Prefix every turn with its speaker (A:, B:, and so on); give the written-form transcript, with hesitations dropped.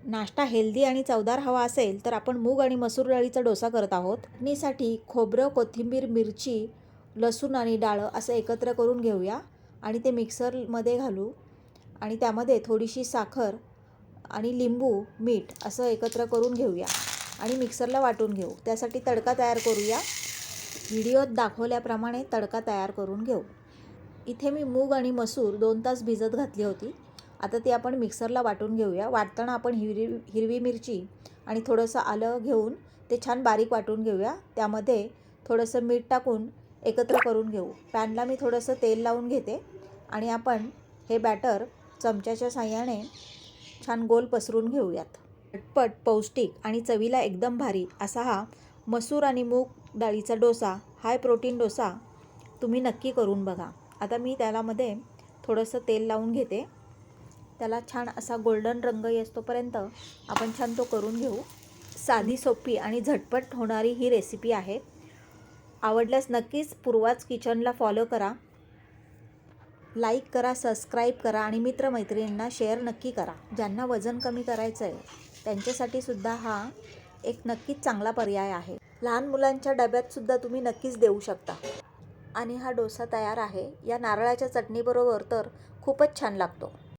A: नाश्ता हेल्दी आणि चवदार हवा असेल तर आपण मूग आणि मसूर डाळीचा डोसा करत आहोत. चटणीसाठी खोबरं, कोथिंबीर, मिरची, लसूण आणि डाळ असं एकत्र करून घेऊया आणि ते मिक्सरमध्ये घालू आणि त्यामध्ये थोडीशी साखर आणि लिंबू, मीठ असं एकत्र करून घेऊया आणि मिक्सरला वाटून घेऊ. त्यासाठी तडका तयार करूया. व्हिडिओत दाखवल्याप्रमाणे तडका तयार करून घेऊ. इथे मी मूग आणि मसूर 2 तास भिजत घातली होती. आता ती आपण मिक्सरला वाटून घेऊया. वाटताना आपण हिरवी मिरची आणि थोडंसं आलं घेऊन ते छान बारीक वाटून घेऊया. त्यामध्ये थोडंसं मीठ टाकून एकत्र करून घेऊ. पॅनला मी थोडंसं तेल लावून घेते आणि आपण हे बॅटर चमच्याच्या साहाय्याने छान गोल पसरून घेऊयात. झटपट, पौष्टिक आणि चवीला एकदम भारी असा हा मसूर आणि मूग डाळीचा डोसा, हाय प्रोटीन डोसा तुम्ही नक्की करून बघा. आता मी त्यामध्ये थोडंसं तेल लावून घेते. त्याला छान असा गोल्डन रंग येतोपर्यंत आपण छान तो करून घेऊ. साधी, सोपी आणि झटपट होणारी ही रेसिपी आहे. आवडल्यास नक्कीच पूर्वाच किचनला फॉलो करा. लाईक करा, सबस्क्राईब करा आणि मित्रमैत्रिणींना शेअर नक्की करा. ज्यांना वजन कमी करायचं आहे त्यांच्यासाठी सुद्धा हा एक नक्कीच चांगला पर्याय आहे. लहान मुलांच्या डब्यातसुद्धा तुम्ही नक्कीच देऊ शकता. आणि हा डोसा तयार आहे. या नारळाच्या चटणीबरोबर तर खूपच छान लागतो.